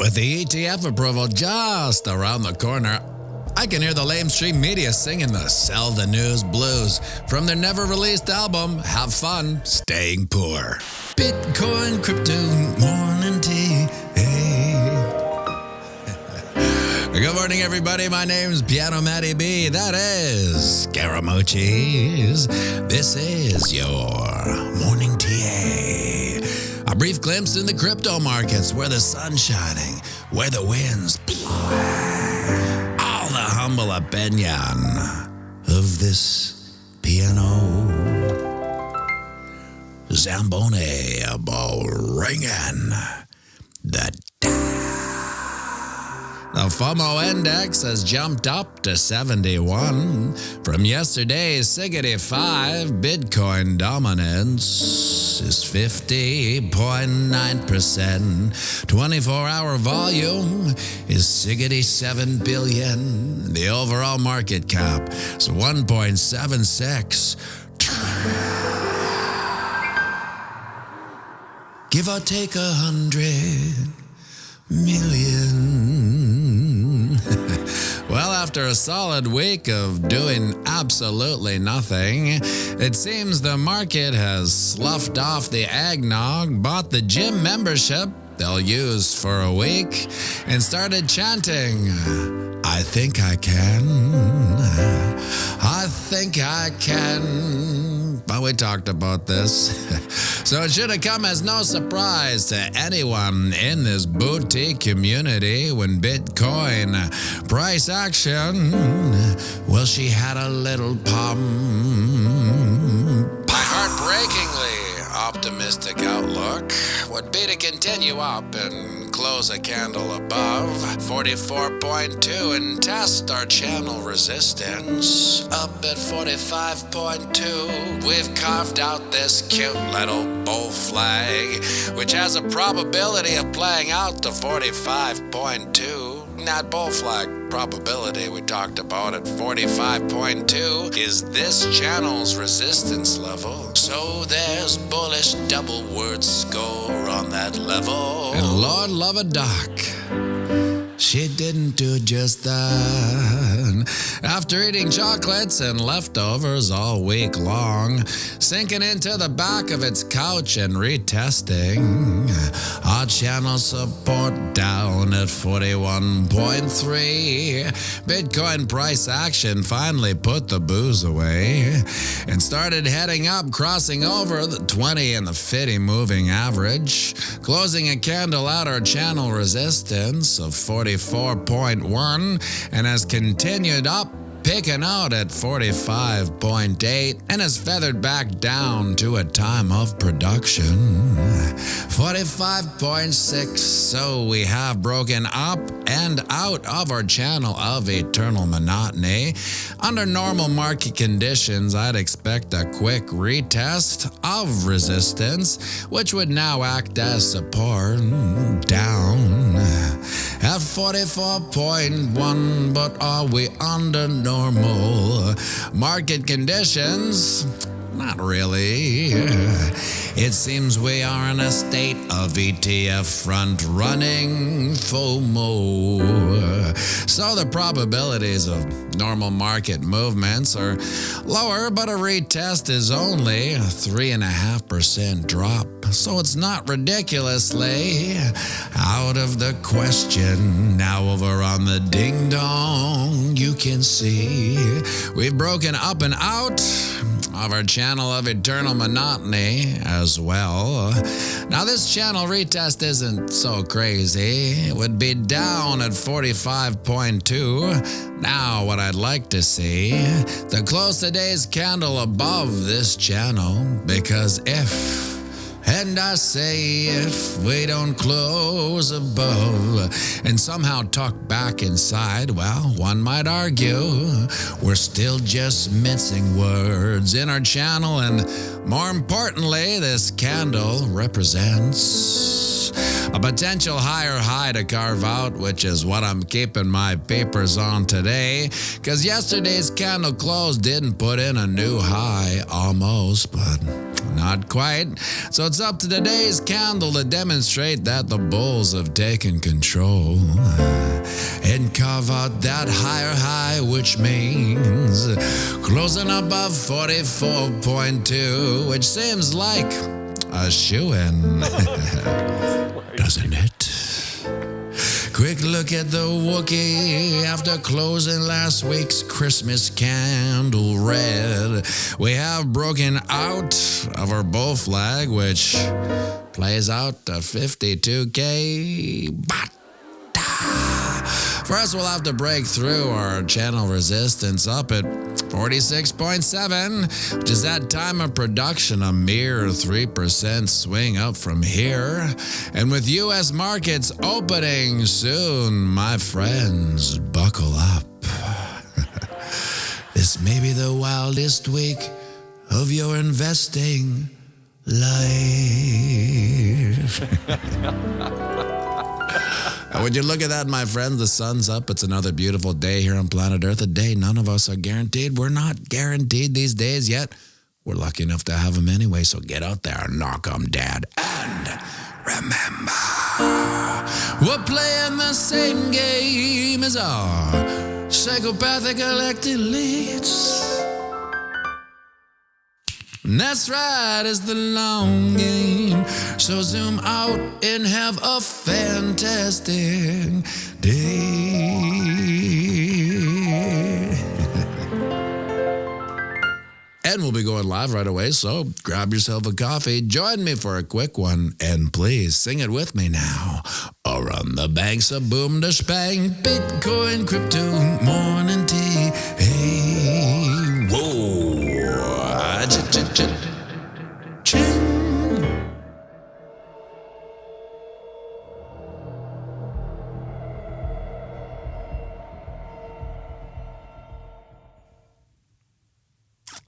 With the ETF approval just around the corner, I can hear the lamestream media singing the Sell the News blues from their never-released album, Have Fun Staying Poor. Bitcoin, crypto, morning tea, hey. Good morning, everybody. My name's pianomattyb. That is Scaramucci's. This is your morning tea. A brief glimpse in the crypto markets where the sun's shining, where the winds blow. All the humble opinion of this piano Zamboni ringing the The FOMO index has jumped up to 71 from yesterday's 65. Bitcoin dominance is 50.9%. 24-hour volume is 67 billion. The overall market cap is 1.76 give or take 100 million. Well, after a solid week of doing absolutely nothing, it seems the market has sloughed off the eggnog, bought the gym membership they'll use for a week, and started chanting, I think I can. I think I can. But we talked about this. So it should have come as no surprise to anyone in this boutique community when Bitcoin price action, well, she had a little pump. My heartbreakingly optimistic outlook would be to continue up and close a candle above 44.2 and test our channel resistance. Up at 45.2, we've carved out this cute little bull flag, which has a probability of playing out to 45.2. That bull flag probability we talked about at 45.2 is this channel's resistance level. So there's bullish double word score on that level. And Lord love a doc, she didn't do just that. After eating chocolates and leftovers all week long, sinking into the back of its couch and retesting, our channel support down at 41.3. Bitcoin price action finally put the booze away and started heading up, crossing over the 20 and the 50 moving average, closing a candle at our channel resistance of 44.1 and has continued up, picking out at 45.8 and has feathered back down to a time of production 45.6. So we have broken up and out of our channel of eternal monotony. Under normal market conditions, I'd expect a quick retest of resistance, which would now act as support down at 44.1. But are we under normal market conditions? Not really. It seems we are in a state of ETF front-running FOMO. So the probabilities of normal market movements are lower, but a retest is only a 3.5% drop. So it's not ridiculously out of the question. Now over on the ding-dong, you can see we've broken up and out of our channel of eternal monotony as well. Now this channel retest isn't so crazy. It would be down at 45.2. Now what I'd like to see, to close today's candle above this channel, because if, and I say if we don't close above and somehow tuck back inside, well, one might argue we're still just mincing words in our channel, and more importantly, this candle represents a potential higher high to carve out, which is what I'm keeping my papers on today, because yesterday's candle close didn't put in a new high almost, but Not quite. So it's up to today's candle to demonstrate that the bulls have taken control and carve out that higher high, which means closing above 44.2, which seems like a shoo-in, doesn't it? Quick look at the Wookiee after closing last week's Christmas candle red. We have broken out of our bull flag, which plays out to 52K. But first, we'll have to break through our channel resistance up at 46.7, which is that time of production, a mere 3% swing up from here. And with U.S. markets opening soon, my friends, buckle up. This may be the wildest week of your investing life. Would you look at that, my friends? The sun's up. It's another beautiful day here on planet Earth. A day none of us are guaranteed. We're not guaranteed these days yet. We're lucky enough to have them anyway, so get out there and knock 'em dead. And remember, we're playing the same game as our psychopathic elected leads. And that's right, it's the long game. So zoom out and have a fantastic day. And we'll be going live right away, so grab yourself a coffee, join me for a quick one, and please sing it with me now. Or on the banks of boom to spang, Bitcoin, crypto, morning tea. Hey, whoa. Ching.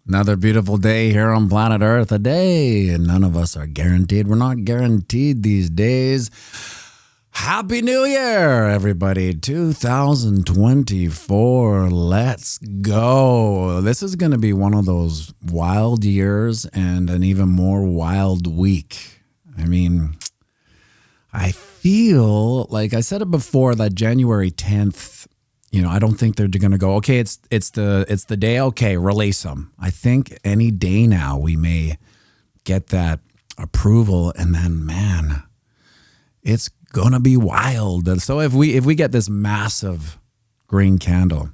Another beautiful day here on planet Earth. A day, and none of us are guaranteed. We're not guaranteed these days. Happy New Year, everybody. 2024. Let's go. This is going to be one of those wild years and an even more wild week. I mean, I feel like I said it before that January 10th, I don't think they're going to go, okay, it's the day, okay, release them. I think any day now we may get that approval, and then, man, it's gonna be wild. So if we get this massive green candle,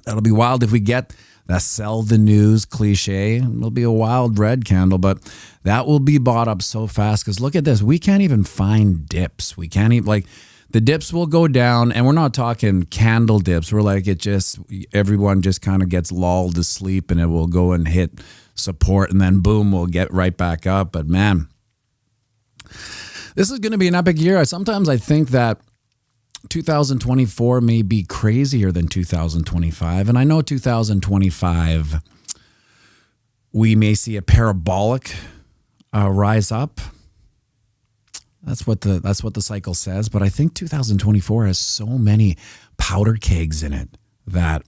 that'll be wild. If we get that sell the news cliche, it'll be a wild red candle, but that will be bought up so fast. Because look at this, we can't even find dips. We can't even, like, the dips will go down, and we're not talking candle dips. We're like, everyone just kind of gets lulled to sleep, and it will go and hit support, and then boom, we'll get right back up. But man, this is going to be an epic year. Sometimes I think that 2024 may be crazier than 2025. And I know 2025, we may see a parabolic rise up. That's what the cycle says. But I think 2024 has so many powder kegs in it that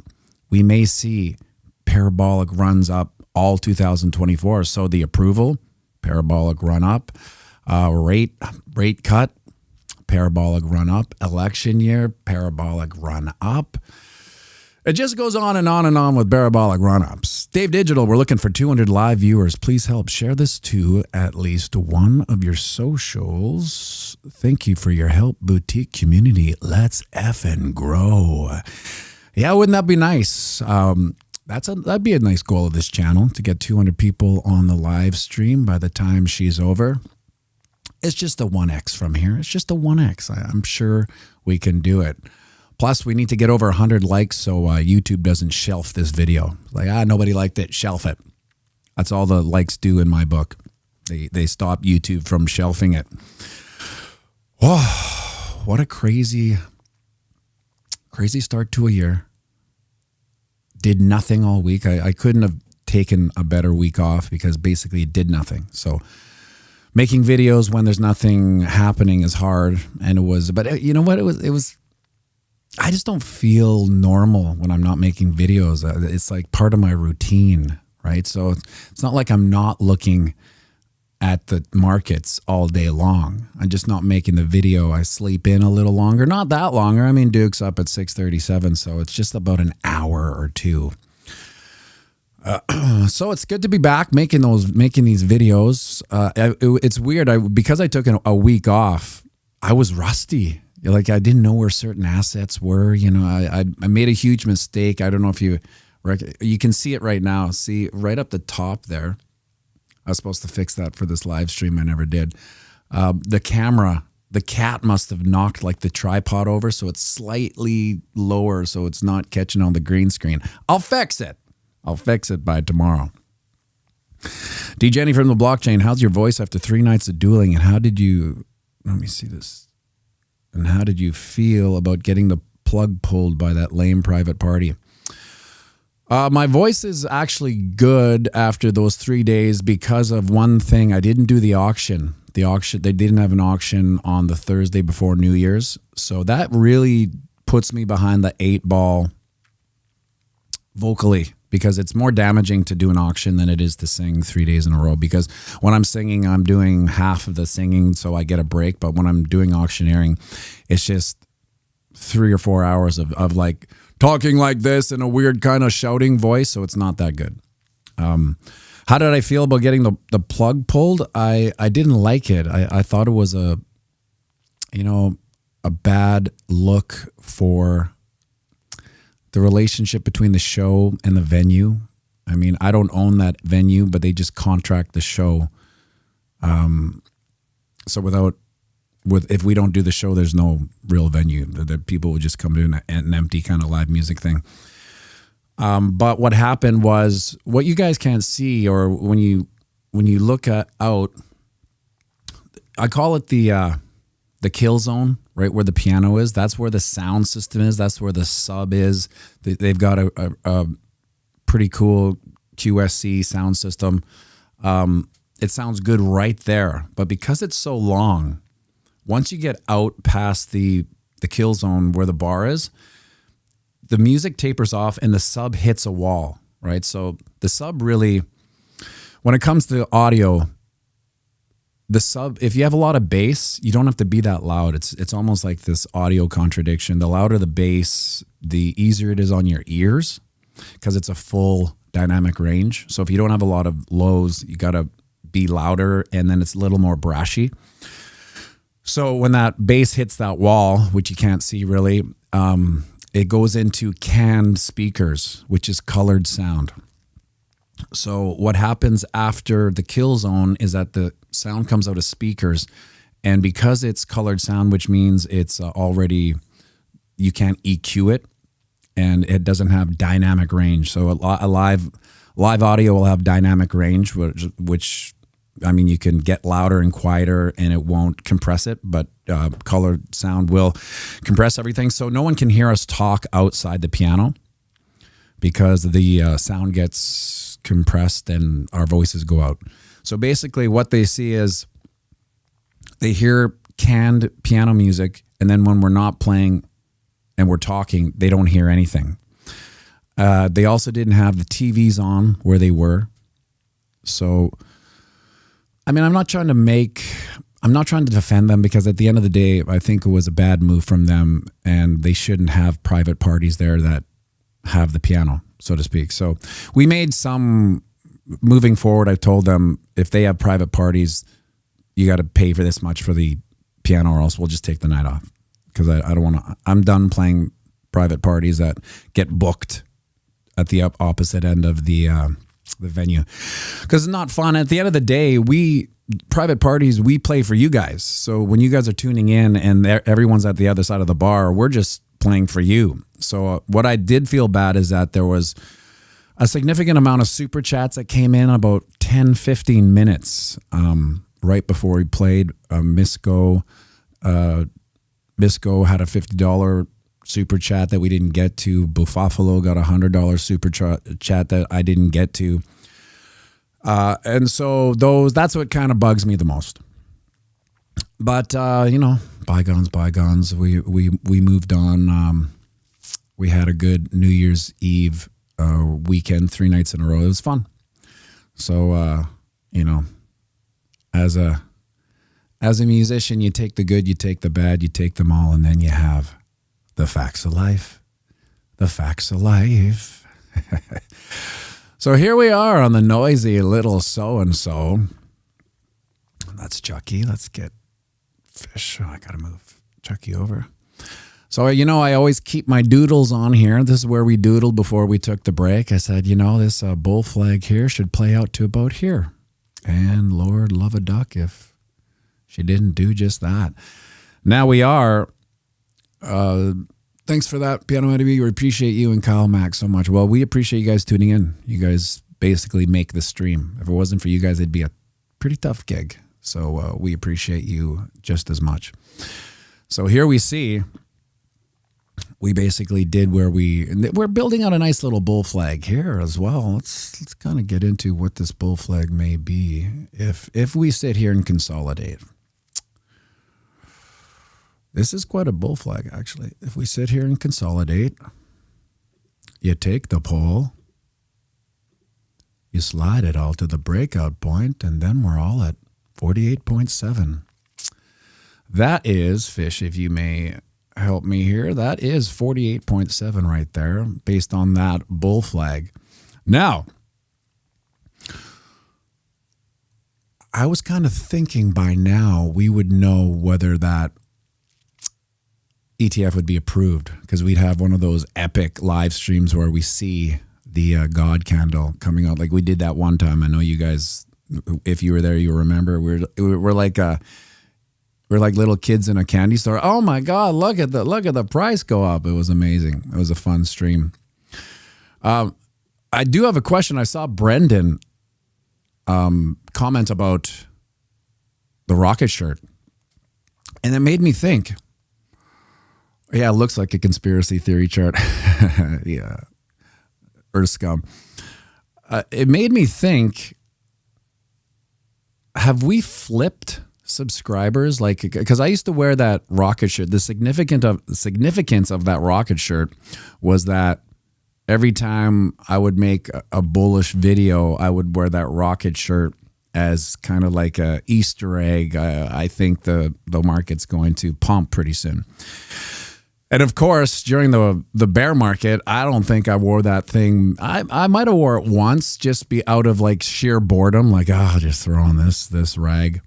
we may see parabolic runs up all 2024. So the approval, parabolic run up. Rate cut, parabolic run up. Election year, parabolic run up. It just goes on and on and on with parabolic run ups. Dave Digital, we're looking for 200 live viewers. Please help share this to at least one of your socials. Thank you for your help, boutique community. Let's effing grow. Yeah, wouldn't that be nice? That'd be a nice goal of this channel, to get 200 people on the live stream by the time she's over. It's just a 1x from here. It's just a 1x. I'm sure we can do it. Plus, we need to get over 100 likes so YouTube doesn't shelf this video. Like, nobody liked it, shelf it. That's all the likes do in my book. They stop YouTube from shelving it. Oh, what a crazy start to a year. Did nothing all week. I couldn't have taken a better week off because basically it did nothing. So making videos when there's nothing happening is hard, and but you know what? It was, I just don't feel normal when I'm not making videos. It's like part of my routine, right? So it's not like I'm not looking at the markets all day long. I'm just not making the video. I sleep in a little longer, not that longer. I mean, Duke's up at 6:37, so it's just about an hour or two. So it's good to be back making these videos. It's weird. Because I took a week off, I was rusty. Like I didn't know where certain assets were. You know, I made a huge mistake. I don't know if you can see it right now. See right up the top there. I was supposed to fix that for this live stream. I never did. The camera, the cat must have knocked like the tripod over, so it's slightly lower, so it's not catching on the green screen. I'll fix it. I'll fix it by tomorrow. D. Jenny from the blockchain, how's your voice after 3 nights of dueling? And how did you, let me see this. And how did you feel about getting the plug pulled by that lame private party? My voice is actually good after those 3 days because of one thing. I didn't do the auction. They didn't have an auction on the Thursday before New Year's. So that really puts me behind the 8 ball vocally, because it's more damaging to do an auction than it is to sing 3 days in a row. Because when I'm singing, I'm doing half of the singing, so I get a break. But when I'm doing auctioneering, it's just 3 or 4 hours of like talking like this in a weird kind of shouting voice. So it's not that good. How did I feel about getting the plug pulled? I didn't like it. I thought it was a bad look for the relationship between the show and the venue. I mean, I don't own that venue, but they just contract the show. So if we don't do the show, there's no real venue. The people would just come to an empty kind of live music thing. But what happened was, what you guys can't see, or when you look out, I call it the kill zone, right where the piano is. That's where the sound system is. That's where the sub is. They've got a pretty cool QSC sound system. It sounds good right there. But because it's so long, once you get out past the kill zone where the bar is, the music tapers off and the sub hits a wall, right? So the sub really, when it comes to audio, the sub, if you have a lot of bass, you don't have to be that loud. It's almost like this audio contradiction. The louder the bass, the easier it is on your ears, because it's a full dynamic range. So if you don't have a lot of lows, you got to be louder, and then it's a little more brashy. So when that bass hits that wall, which you can't see really, it goes into canned speakers, which is colored sound. So what happens after the kill zone is that the sound comes out of speakers, and because it's colored sound, which means it's already, you can't EQ it, and it doesn't have dynamic range. So a live audio will have dynamic range, which I mean, you can get louder and quieter and it won't compress it, but colored sound will compress everything. So no one can hear us talk outside the piano because the sound gets compressed and our voices go out. So basically what they see is they hear canned piano music, and then when we're not playing and we're talking, they don't hear anything. They also didn't have the TVs on where they were. So I mean, I'm not trying to defend them, because at the end of the day, I think it was a bad move from them, and they shouldn't have private parties there that have the piano, so to speak. So we made some, moving forward, I told them, if they have private parties, you got to pay for this much for the piano, or else we'll just take the night off. Because I don't want to, I'm done playing private parties that get booked at the opposite end of the venue, because it's not fun. At the end of the day, private parties, we play for you guys. So when you guys are tuning in and everyone's at the other side of the bar, we're just playing for you. So what I did feel bad is that there was a significant amount of super chats that came in about 10-15 minutes right before we played. Misco had a $50 super chat that we didn't get to. Buffalo got a $100 super chat that I didn't get to. And so that's what kind of bugs me the most. But, bygones. We moved on. We had a good New Year's Eve weekend, 3 nights in a row. It was fun. So, as a musician, you take the good, you take the bad, you take them all, and then you have the facts of life. The facts of life. So here we are on the noisy little so-and-so. That's Chucky. Let's get Fish. Oh, I got to move Chucky over. So, I always keep my doodles on here. This is where we doodled before we took the break. I said, this bull flag here should play out to about here. And Lord love a duck if she didn't do just that. Now we are. Thanks for that, pianomattyb. We appreciate you and Kyle Mack so much. Well, we appreciate you guys tuning in. You guys basically make the stream. If it wasn't for you guys, it'd be a pretty tough gig. So we appreciate you just as much. So here we see, we basically did where we're building out a nice little bull flag here as well. Let's kind of get into what this bull flag may be if we sit here and consolidate. This is quite a bull flag, actually. If we sit here and consolidate, you take the pole, you slide it all to the breakout point, and then we're all at 48.7. That is, Fish, if you may help me here, that is 48.7 right there, based on that bull flag. Now, I was kind of thinking by now we would know whether that ETF would be approved, because we'd have one of those epic live streams where we see the God candle coming out, like we did that one time. I know you guys, if you were there, you remember. We're like little kids in a candy store. Oh my God! Look at the price go up. It was amazing. It was a fun stream. I do have a question. I saw Brendan comment about the rocket shirt, and it made me think. Yeah, it looks like a conspiracy theory chart. Yeah. Earth scum. It made me think, have we flipped subscribers? Like, because I used to wear that rocket shirt. The significance of that rocket shirt was that every time I would make a bullish video, I would wear that rocket shirt as kind of like a Easter egg. I think the market's going to pump pretty soon. And of course, during the bear market, I don't think I wore that thing. I might have wore it once, just be out of like sheer boredom, like, I'll just throw on this rag.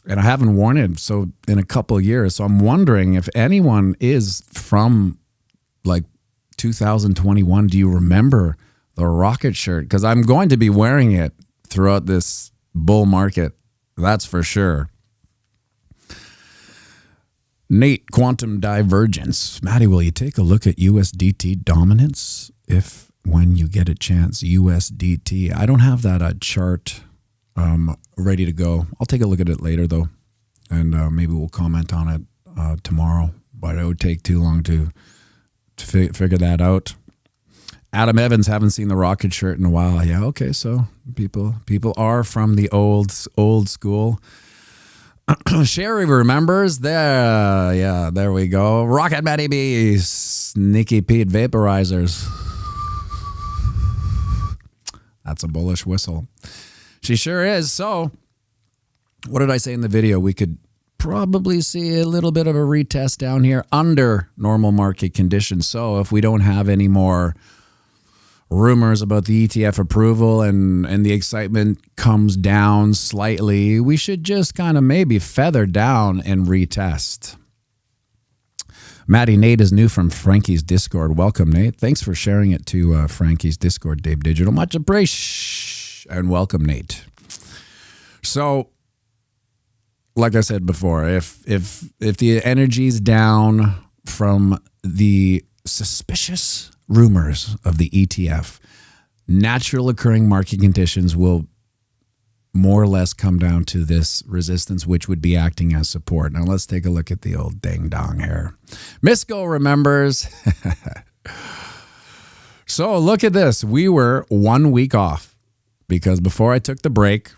And I haven't worn it so in a couple of years. So I'm wondering if anyone is from like 2021, do you remember the rocket shirt? Because I'm going to be wearing it throughout this bull market. That's for sure. Nate, quantum divergence. Matty, will you take a look at USDT dominance when you get a chance? USDT. I don't have that chart ready to go. I'll take a look at it later, though, and maybe we'll comment on it tomorrow. But it would take too long to figure that out. Adam Evans, haven't seen the rocket shirt in a while. Yeah, okay, so people are from the old school. Sherry remembers. There we go. Rocket Matty B, Sneaky Pete vaporizers. That's a bullish whistle. She sure is. So, what did I say in the video? We could probably see a little bit of a retest down here under normal market conditions. So, if we don't have any more rumors about the ETF approval and the excitement comes down slightly, we should just kind of maybe feather down and retest. Matty, Nate is new from Frankie's Discord. Welcome, Nate. Thanks for sharing it to Frankie's Discord, Dave Digital. Much appreciated. And welcome, Nate. So, like I said before, if the energy's down from the suspicious rumors of the ETF, natural occurring market conditions will more or less come down to this resistance, which would be acting as support. Now let's take a look at the old ding dong here. Misco remembers. So look at this. We were 1 week off because before I took the break,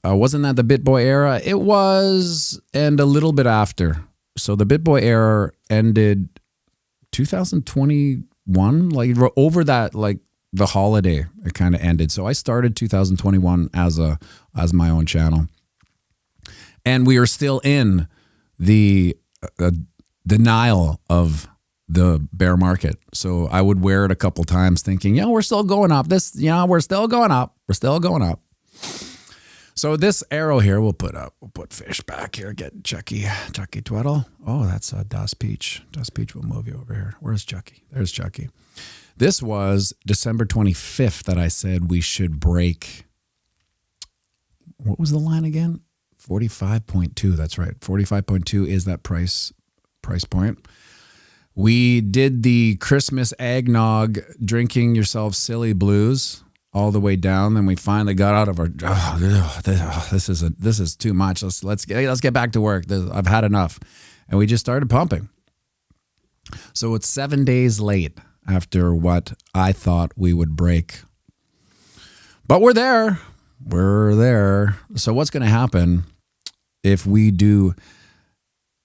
wasn't that the BitBoy era? It was, and a little bit after. So the BitBoy era ended 2021, like over that, like the holiday, it kind of ended. So I started 2021 as my own channel, and we are still in the denial of the bear market. So I would wear it a couple times thinking, we're still going up. We're still going up. We're still going up. So this arrow here, we'll put fish back here. Get Chucky Tweddle. Oh, that's Dust Peach. Dust Peach will move you over here. Where's Chucky? There's Chucky. This was December 25th that I said we should break. What was the line again? 45.2. That's right. 45.2 is that price point. We did the Christmas eggnog, drinking yourself silly blues all the way down. Then we finally got out of our. This is too much. Let's get back to work. I've had enough, and we just started pumping. So it's 7 days late after what I thought we would break, but we're there. We're there. So what's going to happen if we do?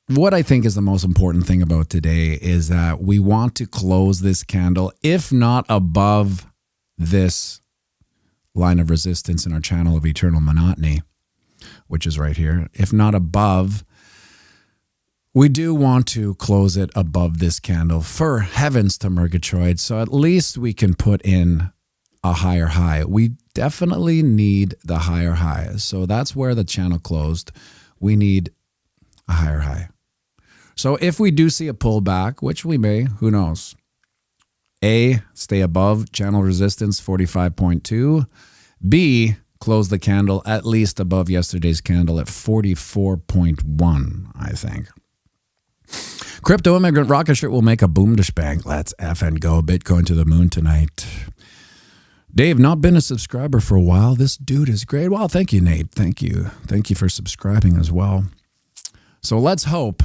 What I think is the most important thing about today is that we want to close this candle, if not above this line of resistance in our channel of eternal monotony, which is right here. If not above, we do want to close it above this candle for heavens to Murgatroyd. So at least we can put in a higher high. We definitely need the higher high. So that's where the channel closed. We need a higher high. So if we do see a pullback, which we may, who knows? A, stay above channel resistance 45.2. B, close the candle at least above yesterday's candle at 44.1, I think. Crypto immigrant rocket ship will make a boom to spank. Let's effing go. Bitcoin to the moon tonight. Dave, not been a subscriber for a while. This dude is great. Well, thank you, Nate. Thank you. Thank you for subscribing as well. So let's hope,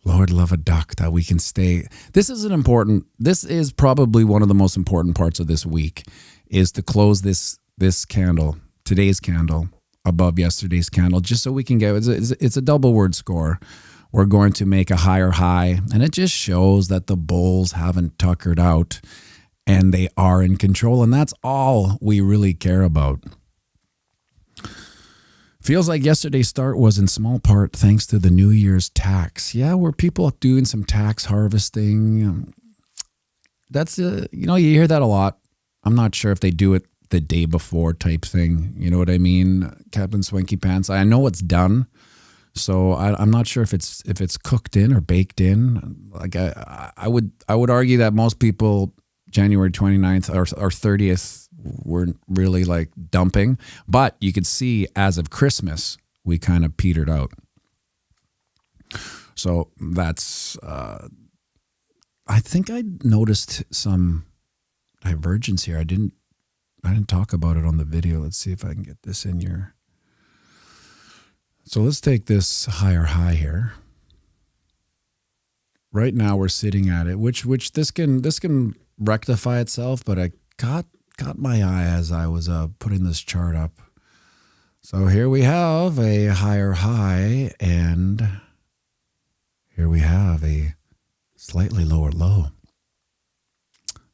Lord love a duck, that we can stay. This is probably one of the most important parts of this week, is to close this candle, today's candle, above yesterday's candle, just so we can get, it's a double word score. We're going to make a higher high, and it just shows that the bulls haven't tuckered out and they are in control, and that's all we really care about. Feels like yesterday's start was in small part thanks to the New Year's tax. Yeah, were people doing some tax harvesting? That's, you hear that a lot. I'm not sure if they do it the day before type thing. You know what I mean? Captain Swanky Pants. I know it's done. So I'm not sure if it's cooked in or baked in. Like I would argue that most people January 29th or 30th weren't really like dumping, but you could see as of Christmas we kind of petered out. So that's I think I noticed some divergence here. I didn't talk about it on the video. Let's see if I can get this in here. So let's take this higher high here. Right now we're sitting at it, which this can rectify itself, but I got my eye as I was putting this chart up. So here we have a higher high, and here we have a slightly lower low.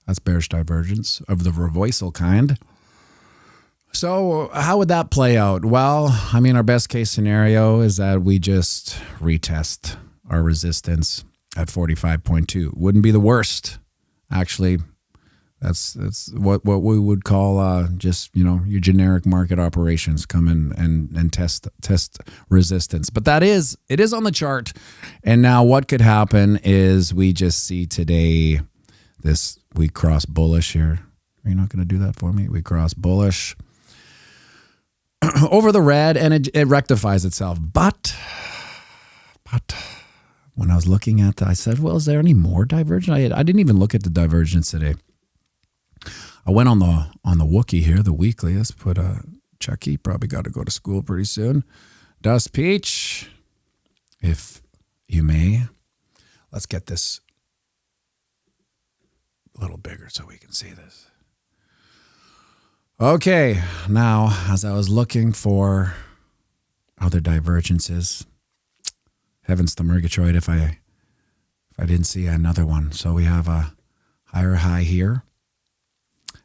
That's bearish divergence of the reversal kind. So how would that play out? Well, I mean, our best case scenario is that we just retest our resistance at 45.2. Wouldn't be the worst, actually. That's what we would call just, your generic market operations come in and test resistance. But it is on the chart. And now what could happen is we just see today we cross bullish here. Are you not going to do that for me? We cross bullish over the red, and it rectifies itself. But when I was looking at that, I said, well, is there any more divergence? I didn't even look at the divergence today. I went on the Wookiee here, the weekly. Let's put a Chucky. Probably got to go to school pretty soon. Dust Peach, if you may. Let's get this a little bigger so we can see this. Okay, now as I was looking for other divergences, heavens to Murgatroyd if I didn't see another one. So we have a higher high here,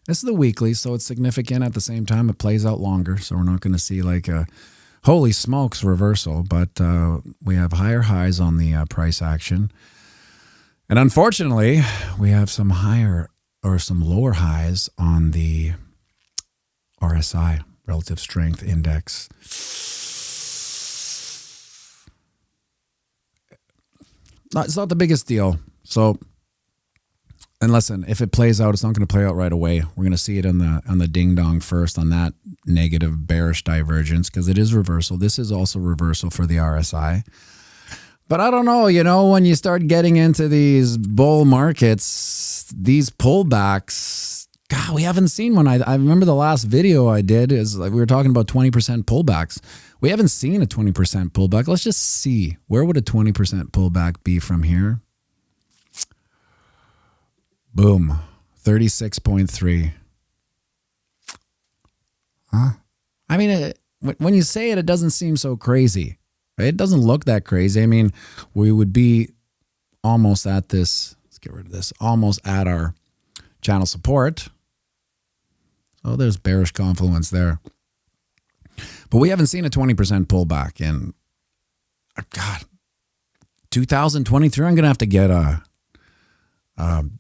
This is the weekly, so it's significant. At the same time, it plays out longer, so we're not going to see like a holy smokes reversal, but we have higher highs on the price action. And unfortunately, we have some higher or some lower highs on the RSI, Relative Strength Index. It's not the biggest deal. So, and listen, if it plays out, it's not going to play out right away. We're going to see it on the ding dong first on that negative bearish divergence because it is reversal. This is also reversal for the RSI. But I don't know, when you start getting into these bull markets, these pullbacks, God, we haven't seen one. I remember the last video I did is like we were talking about 20% pullbacks. We haven't seen a 20% pullback. Let's just see. Where would a 20% pullback be from here? Boom. 36.3. Huh? I mean, when you say it, it doesn't seem so crazy. It doesn't look that crazy. I mean, we would be almost at this. Let's get rid of this. Almost at our channel support. So there's bearish confluence there. But we haven't seen a 20% pullback in, God, 2023. I'm going to have to get God,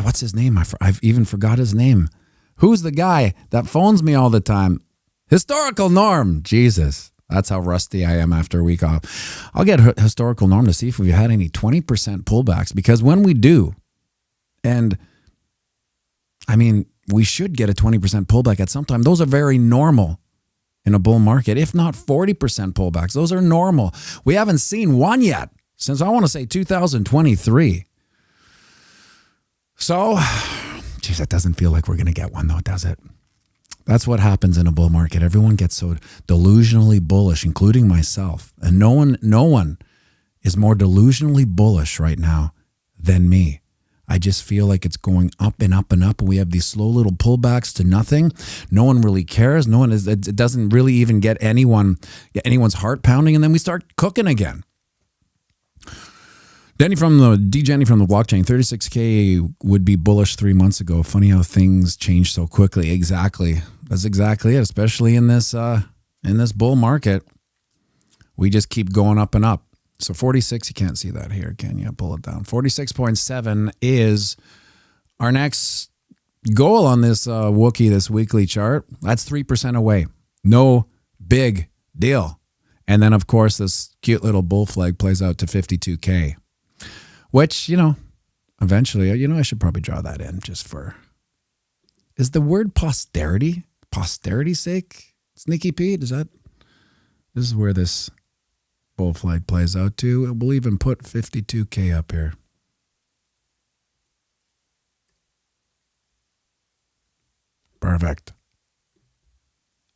what's his name? I've even forgot his name. Who's the guy that phones me all the time? Historical Norm. Jesus. That's how rusty I am after a week off. I'll get Historical Norm to see if we've had any 20% pullbacks, because when we do, and I mean, we should get a 20% pullback at some time. Those are very normal in a bull market, if not 40% pullbacks. Those are normal. We haven't seen one yet since, I want to say, 2023. So, geez, that doesn't feel like we're going to get one though, does it? That's what happens in a bull market. Everyone gets so delusionally bullish, including myself. And no one is more delusionally bullish right now than me. I just feel like it's going up and up and up, and we have these slow little pullbacks to nothing. No one really cares. It doesn't really even get anyone's heart pounding, and then we start cooking again. Jenny from the blockchain, 36K would be bullish 3 months ago. Funny how things change so quickly. Exactly. That's exactly it, especially in this bull market. We just keep going up and up. So 46, you can't see that here, can you? Pull it down. 46.7 is our next goal on this Wookie, this weekly chart. That's 3% away. No big deal. And then, of course, this cute little bull flag plays out to 52K, which, eventually, I should probably draw that in just for, is the word posterity's sake? Sneaky Pete, this is where this bull flag plays out to. We'll even put 52K up here. Perfect.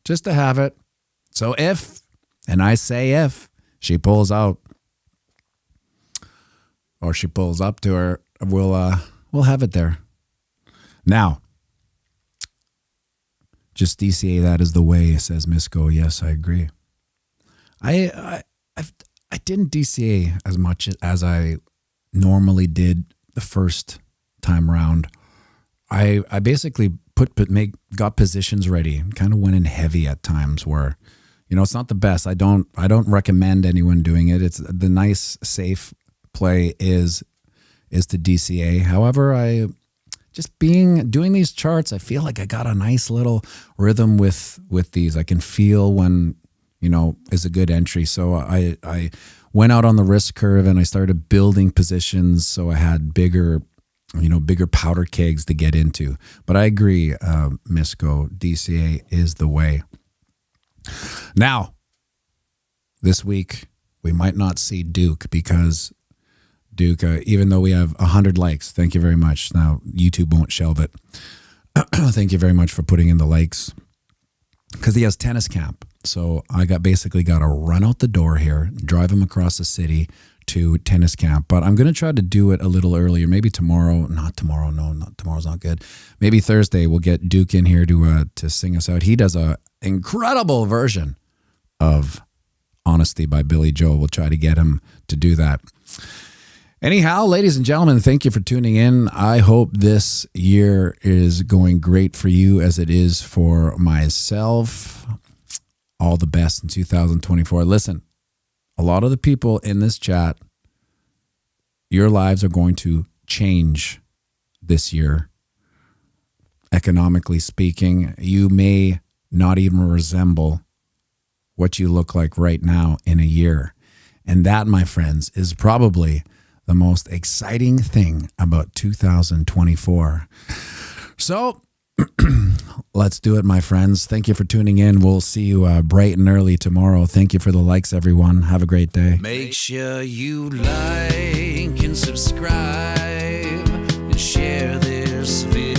Just to have it. So if, and I say if, she pulls out, or she pulls up to her, we'll have it there. Now, just DCA that is the way, says Misco. Yes, I agree. I didn't DCA as much as I normally did the first time round. I basically got positions ready, kind of went in heavy at times where, it's not the best. I don't recommend anyone doing it. It's the nice, safe play is to DCA. However, doing these charts, I feel like I got a nice little rhythm with these. I can feel when, is a good entry. So I went out on the risk curve and I started building positions. So I had bigger powder kegs to get into. But I agree, Misco, DCA is the way. Now, this week, we might not see Duke because Duke, even though we have 100 likes, thank you very much. Now, YouTube won't shelve it. Thank you very much for putting in the likes. Because he has tennis camp. So I basically got to run out the door here, drive him across the city to tennis camp. But I'm going to try to do it a little earlier. Maybe tomorrow. Not tomorrow. No, tomorrow's not good. Maybe Thursday we'll get Duke in here to sing us out. He does a incredible version of Honesty by Billy Joel. We'll try to get him to do that. Anyhow, ladies and gentlemen, thank you for tuning in. I hope this year is going great for you as it is for myself. All the best in 2024. Listen, a lot of the people in this chat, your lives are going to change this year. Economically speaking, you may not even resemble what you look like right now in a year. And that, my friends, is probably the most exciting thing about 2024. So let's do it, my friends. Thank you for tuning in. We'll see you bright and early tomorrow. Thank you for the likes, everyone. Have a great day. Make sure you like and subscribe and share this video.